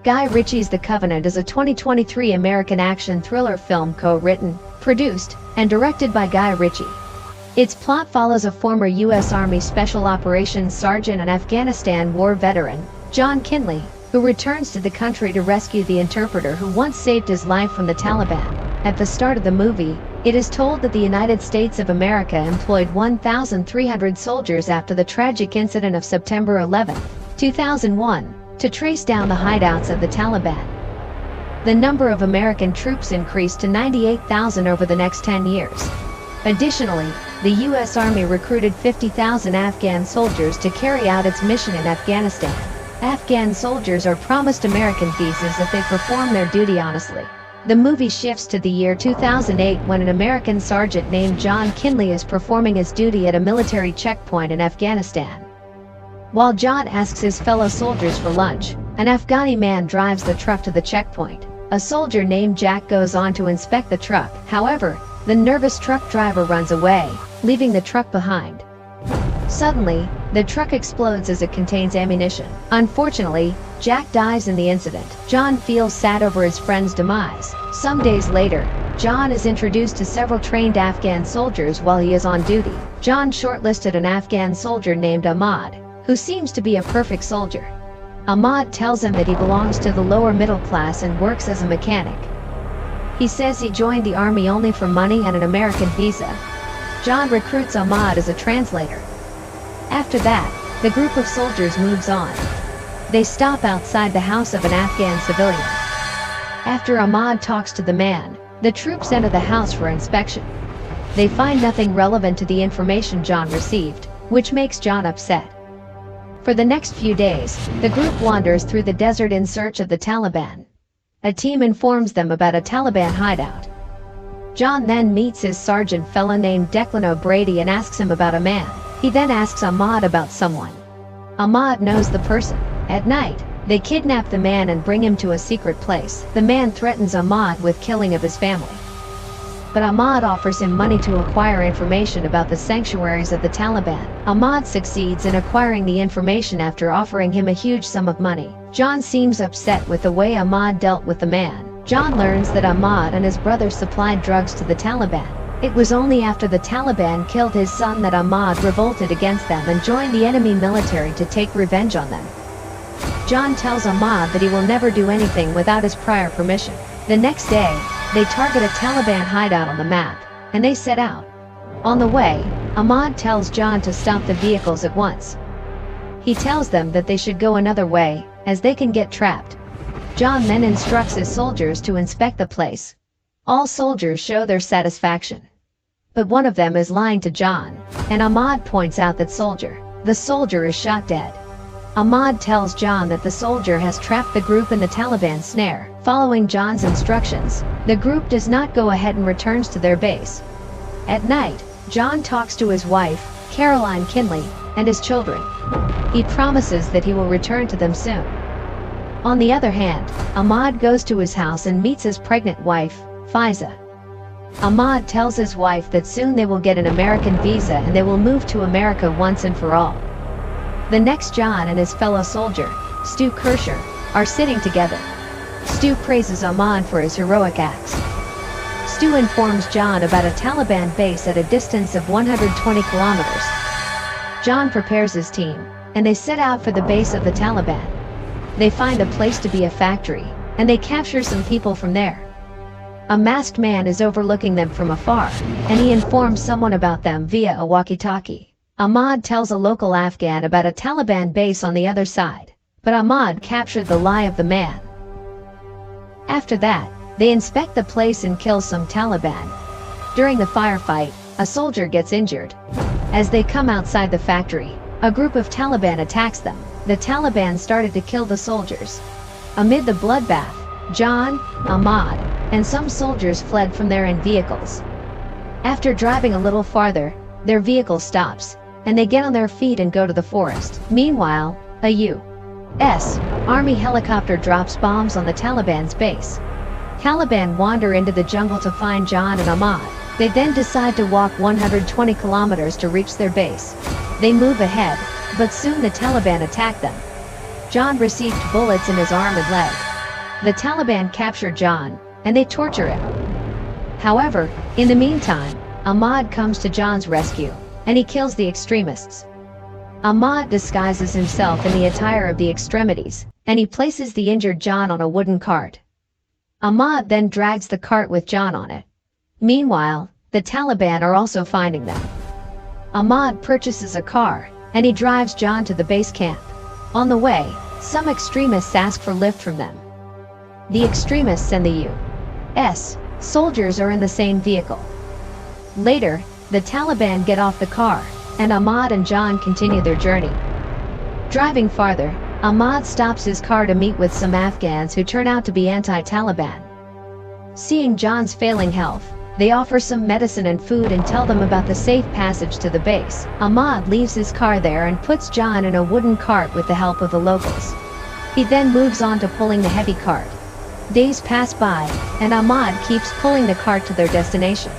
Guy Ritchie's The Covenant is a 2023 American action thriller film co-written, produced, and directed by Guy Ritchie. Its plot follows a former U.S. Army Special Operations Sergeant and Afghanistan war veteran, John Kinley, who returns to the country to rescue the interpreter who once saved his life from the Taliban. At the start of the movie, it is told that the United States of America employed 1,300 soldiers after the tragic incident of September 11, 2001, to trace down the hideouts of the Taliban. The number of American troops increased to 98,000 over the next 10 years. Additionally, the U.S. Army recruited 50,000 Afghan soldiers to carry out its mission in Afghanistan. Afghan soldiers are promised American visas if they perform their duty honestly. The movie shifts to the year 2008 when an American sergeant named John Kinley is performing his duty at a military checkpoint in Afghanistan. While John asks his fellow soldiers for lunch, an Afghani man drives the truck to the checkpoint. A soldier named Jack goes on to inspect the truck. However, the nervous truck driver runs away, leaving the truck behind. Suddenly, the truck explodes as it contains ammunition. Unfortunately, Jack dies in the incident. John feels sad over his friend's demise. Some days later, John is introduced to several trained Afghan soldiers while he is on duty. John shortlisted an Afghan soldier named Ahmad, who seems to be a perfect soldier. Ahmad tells him that he belongs to the lower middle class and works as a mechanic. He says he joined the army only for money and an American visa. John recruits Ahmad as a translator. After that, the group of soldiers moves on. They stop outside the house of an Afghan civilian. After Ahmad talks to the man, the troops enter the house for inspection. They find nothing relevant to the information John received, which makes John upset. For the next few days, the group wanders through the desert in search of the Taliban. A team informs them about a Taliban hideout. John then meets his sergeant fellow named Declan O'Brady and asks him about a man. He then asks Ahmad about someone. Ahmad knows the person. At night, they kidnap the man and bring him to a secret place. The man threatens Ahmad with killing of his family. But Ahmad offers him money to acquire information about the sanctuaries of the Taliban. Ahmad succeeds in acquiring the information after offering him a huge sum of money. John seems upset with the way Ahmad dealt with the man. John learns that Ahmad and his brother supplied drugs to the Taliban. It was only after the Taliban killed his son that Ahmad revolted against them and joined the enemy military to take revenge on them. John tells Ahmad that he will never do anything without his prior permission. The next day, they target a Taliban hideout on the map, and they set out. On the way, Ahmad tells John to stop the vehicles at once. He tells them that they should go another way, as they can get trapped. John then instructs his soldiers to inspect the place. All soldiers show their satisfaction. But one of them is lying to John, and Ahmad points out that the soldier is shot dead. Ahmad tells John that the soldier has trapped the group in the Taliban snare. Following John's instructions, the group does not go ahead and returns to their base. At night, John talks to his wife, Caroline Kinley, and his children. He promises that he will return to them soon. On the other hand, Ahmad goes to his house and meets his pregnant wife, Faiza. Ahmad tells his wife that soon they will get an American visa and they will move to America once and for all. The next, John and his fellow soldier, Stu Kersher, are sitting together. Stu praises Ahmad for his heroic acts. Stu informs John about a Taliban base at a distance of 120 kilometers. John prepares his team, and they set out for the base of the Taliban. They find a place to be a factory, and they capture some people from there. A masked man is overlooking them from afar, and he informs someone about them via a walkie-talkie. Ahmad tells a local Afghan about a Taliban base on the other side, but Ahmad captured the lie of the man. After that, they inspect the place and kill some Taliban. During the firefight, a soldier gets injured. As they come outside the factory, a group of Taliban attacks them. The Taliban started to kill the soldiers. Amid the bloodbath, John, Ahmad, and some soldiers fled from there in vehicles. After driving a little farther, their vehicle stops, and they get on their feet and go to the forest. Meanwhile, a U.S. Army helicopter drops bombs on the Taliban's base. Taliban wander into the jungle to find John and Ahmad. They then decide to walk 120 kilometers to reach their base. They move ahead, but soon the Taliban attack them. John received bullets in his arm and leg. the Taliban capture John, and they torture him. However, in the meantime, Ahmad comes to John's rescue, and he kills the extremists. Ahmad disguises himself in the attire of the extremities, and he places the injured John on a wooden cart. Ahmad then drags the cart with John on it. Meanwhile, the Taliban are also finding them. Ahmad purchases a car, and he drives John to the base camp. On the way, some extremists ask for lift from them. The extremists and the U.S. soldiers are in the same vehicle. Later, the Taliban get off the car, and Ahmad and John continue their journey. Driving farther, Ahmad stops his car to meet with some Afghans who turn out to be anti-Taliban. Seeing John's failing health, they offer some medicine and food and tell them about the safe passage to the base. Ahmad leaves his car there and puts John in a wooden cart with the help of the locals. He then moves on to pulling the heavy cart. Days pass by, and Ahmad keeps pulling the cart to their destination.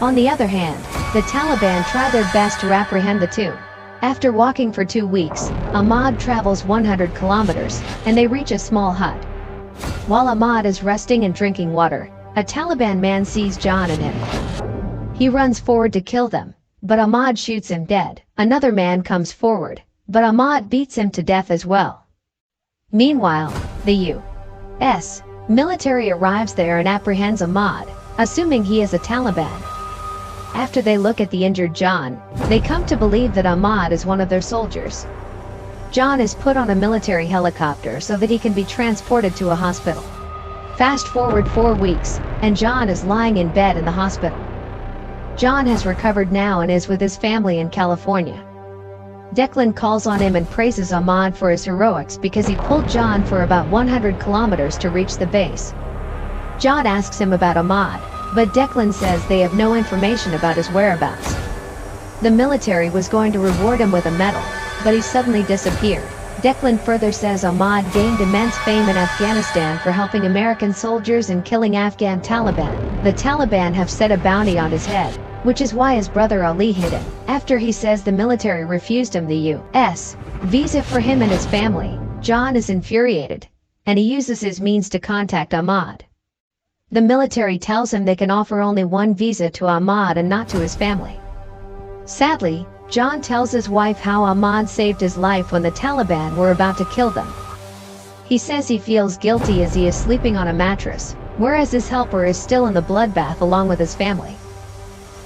On the other hand, the Taliban try their best to apprehend the two. After walking for 2 weeks, Ahmad travels 100 kilometers, and they reach a small hut. While Ahmad is resting and drinking water, a Taliban man sees John and him. He runs forward to kill them, but Ahmad shoots him dead. Another man comes forward, but Ahmad beats him to death as well. Meanwhile, the U.S. military arrives there and apprehends Ahmad, assuming he is a Taliban. After they look at the injured John, they come to believe that Ahmad is one of their soldiers. John is put on a military helicopter so that he can be transported to a hospital. Fast forward 4 weeks, and John is lying in bed in the hospital. John has recovered now and is with his family in California. Declan calls on him and praises Ahmad for his heroics because he pulled John for about 100 kilometers to reach the base. John asks him about Ahmad, but Declan says they have no information about his whereabouts. The military was going to reward him with a medal, but he suddenly disappeared. Declan further says Ahmad gained immense fame in Afghanistan for helping American soldiers and killing Afghan Taliban. The Taliban have set a bounty on his head, which is why his brother Ali hid him. After he says the military refused him the U.S. visa for him and his family, John is infuriated, and he uses his means to contact Ahmad. The military tells him they can offer only one visa to Ahmad and not to his family. Sadly, John tells his wife how Ahmad saved his life when the Taliban were about to kill them. He says he feels guilty as he is sleeping on a mattress, whereas his helper is still in the bloodbath along with his family.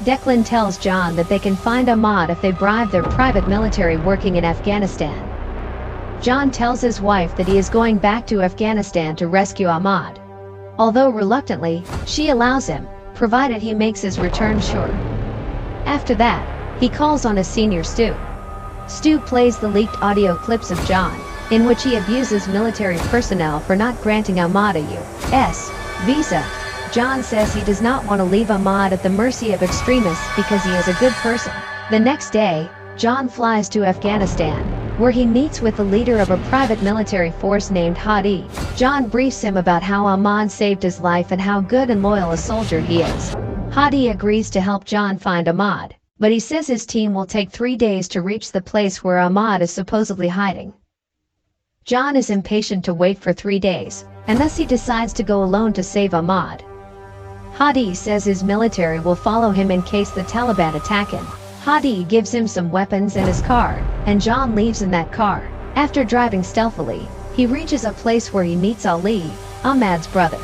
Declan tells John that they can find Ahmad if they bribe their private military working in Afghanistan. John tells his wife that he is going back to Afghanistan to rescue Ahmad. Although reluctantly, she allows him, provided he makes his return sure. After that, he calls on his senior Stu. Stu plays the leaked audio clips of John, in which he abuses military personnel for not granting Ahmad a U.S. visa. John says he does not want to leave Ahmad at the mercy of extremists because he is a good person. The next day, John flies to Afghanistan, where he meets with the leader of a private military force named Hadi. John briefs him about how Ahmad saved his life and how good and loyal a soldier he is. Hadi agrees to help John find Ahmad, but he says his team will take 3 days to reach the place where Ahmad is supposedly hiding. John is impatient to wait for 3 days, and thus he decides to go alone to save Ahmad. Hadi says his military will follow him in case the Taliban attack him. Hadi gives him some weapons and his car, and John leaves in that car. After driving stealthily, he reaches a place where he meets Ali, Ahmad's brother.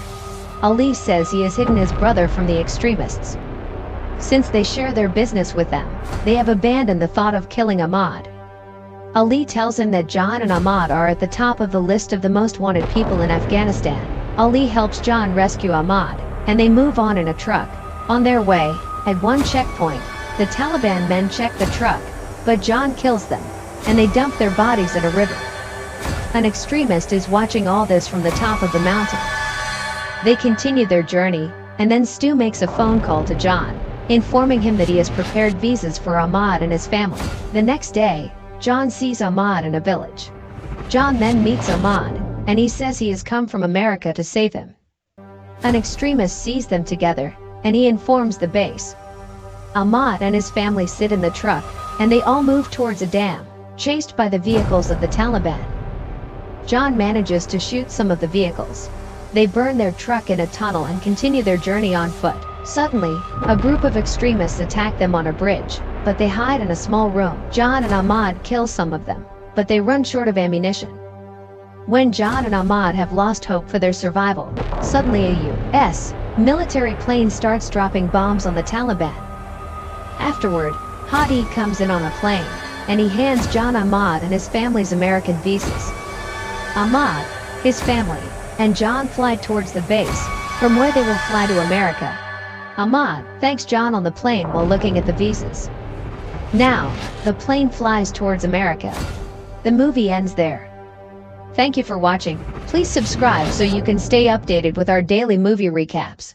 Ali says he has hidden his brother from the extremists. Since they share their business with them, they have abandoned the thought of killing Ahmad. Ali tells him that John and Ahmad are at the top of the list of the most wanted people in Afghanistan. Ali helps John rescue Ahmad, and they move on in a truck. On their way, at one checkpoint, the Taliban men check the truck, but John kills them, and they dump their bodies in a river. An extremist is watching all this from the top of the mountain. They continue their journey, and then Stu makes a phone call to John, informing him that he has prepared visas for Ahmad and his family. The next day, John sees Ahmad in a village. John then meets Ahmad, and he says he has come from America to save him. An extremist sees them together, and he informs the base. Ahmad and his family sit in the truck, and they all move towards a dam, chased by the vehicles of the Taliban. John manages to shoot some of the vehicles. They burn their truck in a tunnel and continue their journey on foot. Suddenly, a group of extremists attack them on a bridge, but they hide in a small room. John and Ahmad kill some of them, but they run short of ammunition. When John and Ahmad have lost hope for their survival, suddenly a U.S. military plane starts dropping bombs on the Taliban. Afterward, Hadi comes in on a plane, and he hands John Ahmad and his family's American visas. Ahmad, his family, and John fly towards the base, from where they will fly to America. Ahmad thanks John on the plane while looking at the visas. Now, the plane flies towards America. The movie ends there. Thank you for watching. Please subscribe so you can stay updated with our daily movie recaps.